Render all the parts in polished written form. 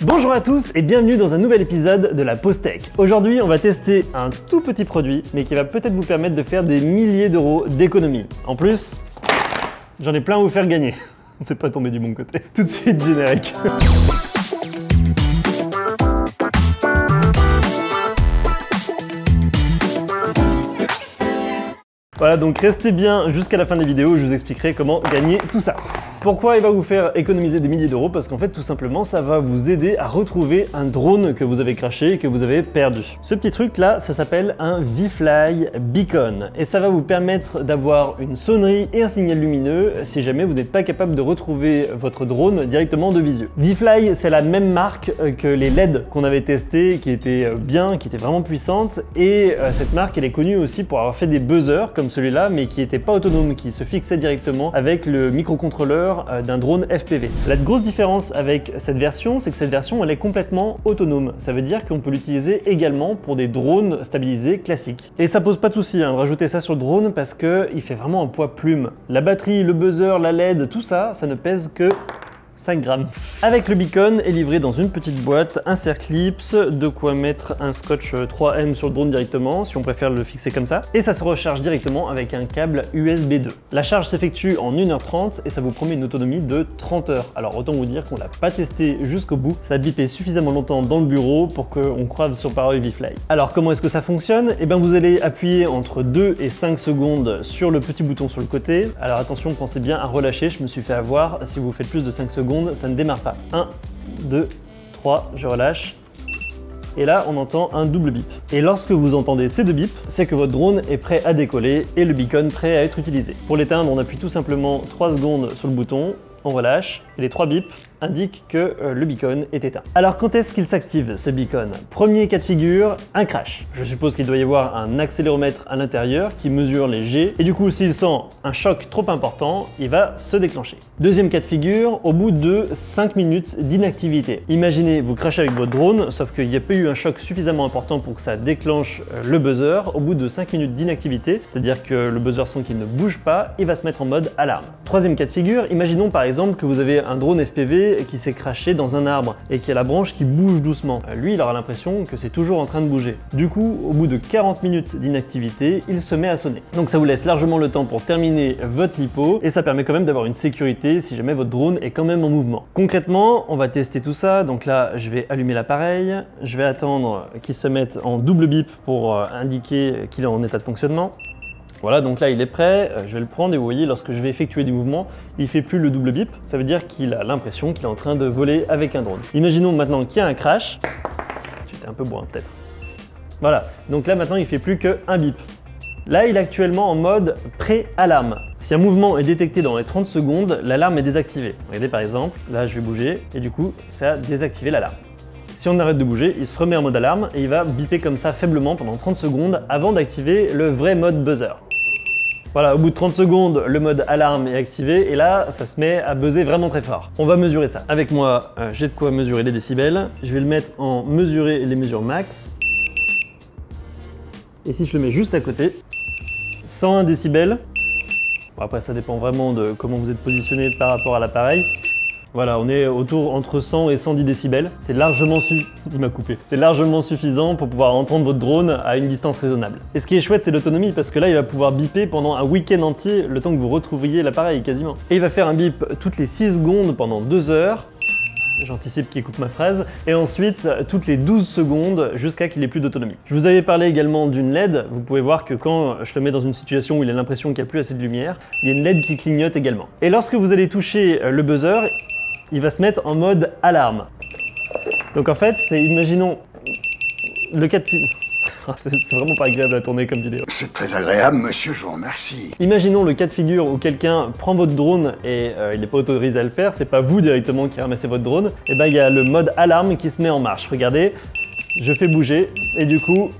Bonjour à tous et bienvenue dans un nouvel épisode de la Pause Tech. Aujourd'hui, on va tester un tout petit produit, mais qui va peut-être vous permettre de faire des milliers d'euros d'économie. En plus, j'en ai plein à vous faire gagner. C'est pas tombé du bon côté. Tout de suite, générique. Voilà, donc restez bien jusqu'à la fin de la vidéo, je vous expliquerai comment gagner tout ça. Pourquoi il va vous faire économiser des milliers d'euros? Parce qu'en fait, tout simplement, ça va vous aider à retrouver un drone que vous avez craché et que vous avez perdu. Ce petit truc là, ça s'appelle un VFly Beacon. Et ça va vous permettre d'avoir une sonnerie et un signal lumineux si jamais vous n'êtes pas capable de retrouver votre drone directement de visu. VFly, c'est la même marque que les LED qu'on avait testés, qui étaient bien, qui étaient vraiment puissantes. Et cette marque, elle est connue aussi pour avoir fait des buzzers comme celui-là, mais qui n'étaient pas autonomes, qui se fixaient directement avec le microcontrôleur d'un drone FPV. La grosse différence avec cette version, c'est que cette version elle est complètement autonome. Ça veut dire qu'on peut l'utiliser également pour des drones stabilisés classiques. Et ça pose pas de souci de rajouter ça sur le drone parce qu'il fait vraiment un poids plume. La batterie, le buzzer, la LED, tout ça, ça ne pèse que 5 grammes. Avec le beacon est livré dans une petite boîte, un Circlips, de quoi mettre un scotch 3M sur le drone directement, si on préfère le fixer comme ça, et ça se recharge directement avec un câble USB 2. La charge s'effectue en 1h30 et ça vous promet une autonomie de 30 heures. Alors autant vous dire qu'on l'a pas testé jusqu'au bout, ça a bipé suffisamment longtemps dans le bureau pour qu'on croive sur parole VFly. Alors comment est-ce que ça fonctionne? Eh bien vous allez appuyer entre 2 et 5 secondes sur le petit bouton sur le côté. Alors attention, pensez bien à relâcher, je me suis fait avoir, si vous faites plus de 5 secondes, ça ne démarre pas. 1, 2, 3, je relâche. Et là, on entend un double bip. Et lorsque vous entendez ces deux bips, c'est que votre drone est prêt à décoller et le beacon prêt à être utilisé. Pour l'éteindre, on appuie tout simplement 3 secondes sur le bouton, on relâche, et les 3 bips indiquent que le beacon est éteint. Alors quand est-ce qu'il s'active ce beacon? Premier cas de figure, un crash. Je suppose qu'il doit y avoir un accéléromètre à l'intérieur qui mesure les G, et du coup s'il sent un choc trop important, il va se déclencher. Deuxième cas de figure, au bout de 5 minutes d'inactivité. Imaginez, vous crashez avec votre drone, sauf qu'il n'y a pas eu un choc suffisamment important pour que ça déclenche le buzzer. Au bout de 5 minutes d'inactivité, c'est-à-dire que le buzzer sent qu'il ne bouge pas, il va se mettre en mode alarme. Troisième cas de figure, imaginons par exemple que vous avez un drone FPV qui s'est craché dans un arbre et qui a la branche qui bouge doucement. Lui, il aura l'impression que c'est toujours en train de bouger. Du coup, au bout de 40 minutes d'inactivité, il se met à sonner. Donc ça vous laisse largement le temps pour terminer votre lipo et ça permet quand même d'avoir une sécurité si jamais votre drone est quand même en mouvement. Concrètement, on va tester tout ça. Donc là, je vais allumer l'appareil, je vais attendre qu'il se mette en double bip pour indiquer qu'il est en état de fonctionnement. Voilà, donc là il est prêt, je vais le prendre et vous voyez, lorsque je vais effectuer du mouvement, il fait plus le double bip, ça veut dire qu'il a l'impression qu'il est en train de voler avec un drone. Imaginons maintenant qu'il y a un crash, j'étais un peu bourrin peut-être. Voilà, donc là maintenant il fait plus qu'un bip. Là il est actuellement en mode pré-alarme. Si un mouvement est détecté dans les 30 secondes, l'alarme est désactivée. Regardez par exemple, là je vais bouger et du coup ça a désactivé l'alarme. Si on arrête de bouger, il se remet en mode alarme et il va biper comme ça faiblement pendant 30 secondes avant d'activer le vrai mode buzzer. Voilà, au bout de 30 secondes, le mode alarme est activé et là, ça se met à buzzer vraiment très fort. On va mesurer ça. Avec moi, j'ai de quoi mesurer les décibels. Je vais le mettre en mesurer les mesures max. Et si je le mets juste à côté, 101 décibels. Bon, après, ça dépend vraiment de comment vous êtes positionné par rapport à l'appareil. Voilà, on est autour entre 100 et 110 décibels. C'est largement C'est largement suffisant pour pouvoir entendre votre drone à une distance raisonnable. Et ce qui est chouette, c'est l'autonomie, parce que là, il va pouvoir biper pendant un week-end entier, le temps que vous retrouviez l'appareil quasiment. Et il va faire un bip toutes les 6 secondes pendant 2 heures. J'anticipe qu'il coupe ma phrase. Et ensuite, toutes les 12 secondes jusqu'à qu'il ait plus d'autonomie. Je vous avais parlé également d'une LED. Vous pouvez voir que quand je le mets dans une situation où il a l'impression qu'il n'y a plus assez de lumière, il y a une LED qui clignote également. Et lorsque vous allez toucher le buzzer, il va se mettre en mode alarme. Donc en fait, imaginons le cas de figure. C'est vraiment pas agréable à tourner comme vidéo. C'est très agréable, monsieur, je vous remercie. Imaginons le cas de figure où quelqu'un prend votre drone et il n'est pas autorisé à le faire, c'est pas vous directement qui ramassez votre drone. Et ben il y a le mode alarme qui se met en marche. Regardez, je fais bouger et du coup,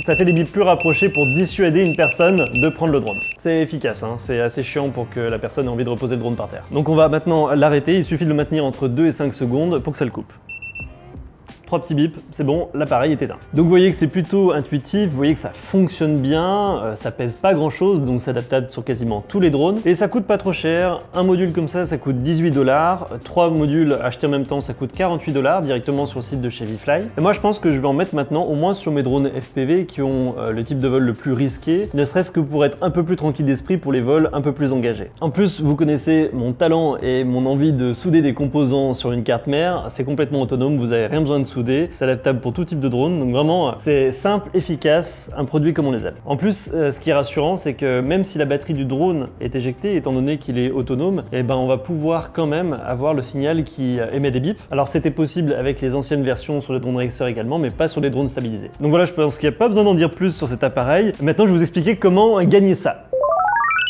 ça fait des bips plus rapprochés pour dissuader une personne de prendre le drone. C'est efficace, hein, c'est assez chiant pour que la personne ait envie de reposer le drone par terre. Donc on va maintenant l'arrêter, il suffit de le maintenir entre 2 et 5 secondes pour que ça le coupe. 3 petits bips, c'est bon, l'appareil est éteint. Donc vous voyez que c'est plutôt intuitif, vous voyez que ça fonctionne bien, ça pèse pas grand chose, donc c'est adaptable sur quasiment tous les drones. Et ça coûte pas trop cher, un module comme ça coûte 18 $, 3 modules achetés en même temps, ça coûte 48 $ directement sur le site de chez ViFly. Et moi je pense que je vais en mettre maintenant au moins sur mes drones FPV qui ont le type de vol le plus risqué, ne serait-ce que pour être un peu plus tranquille d'esprit pour les vols un peu plus engagés. En plus, vous connaissez mon talent et mon envie de souder des composants sur une carte mère, c'est complètement autonome, vous avez rien besoin de souder, c'est adaptable pour tout type de drone, donc vraiment c'est simple, efficace, un produit comme on les aime. En plus, ce qui est rassurant, c'est que même si la batterie du drone est éjectée, étant donné qu'il est autonome, et ben on va pouvoir quand même avoir le signal qui émet des bips. Alors c'était possible avec les anciennes versions sur les drones Racer également, mais pas sur les drones stabilisés. Donc voilà, je pense qu'il n'y a pas besoin d'en dire plus sur cet appareil. Maintenant, je vais vous expliquer comment gagner ça.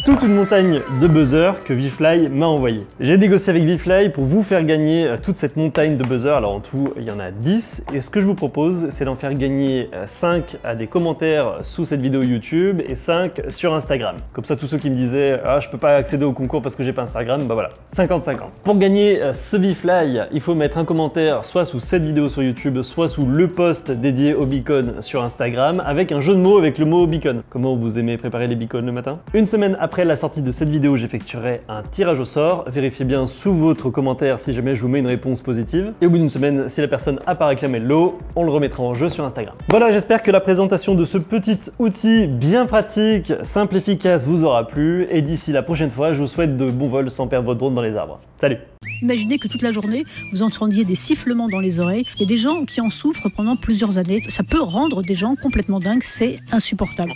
Toute une montagne de buzzers que ViFly m'a envoyé. J'ai négocié avec ViFly pour vous faire gagner toute cette montagne de buzzers. Alors en tout, il y en a 10. Et ce que je vous propose, c'est d'en faire gagner 5 à des commentaires sous cette vidéo YouTube et 5 sur Instagram. Comme ça, tous ceux qui me disaient « Ah, je peux pas accéder au concours parce que j'ai pas Instagram », bah voilà, 50-50. Pour gagner ce ViFly, il faut mettre un commentaire soit sous cette vidéo sur YouTube, soit sous le post dédié au beacon sur Instagram, avec un jeu de mots avec le mot beacon. Comment vous aimez préparer les beacons le matin? Une semaine après la sortie de cette vidéo, j'effectuerai un tirage au sort. Vérifiez bien sous votre commentaire si jamais je vous mets une réponse positive. Et au bout d'une semaine, si la personne n'a pas réclamé le lot, on le remettra en jeu sur Instagram. Voilà, j'espère que la présentation de ce petit outil bien pratique, simple, efficace vous aura plu. Et d'ici la prochaine fois, je vous souhaite de bons vols sans perdre votre drone dans les arbres. Salut! Imaginez que toute la journée, vous entendiez des sifflements dans les oreilles. Il y a des gens qui en souffrent pendant plusieurs années. Ça peut rendre des gens complètement dingues, c'est insupportable.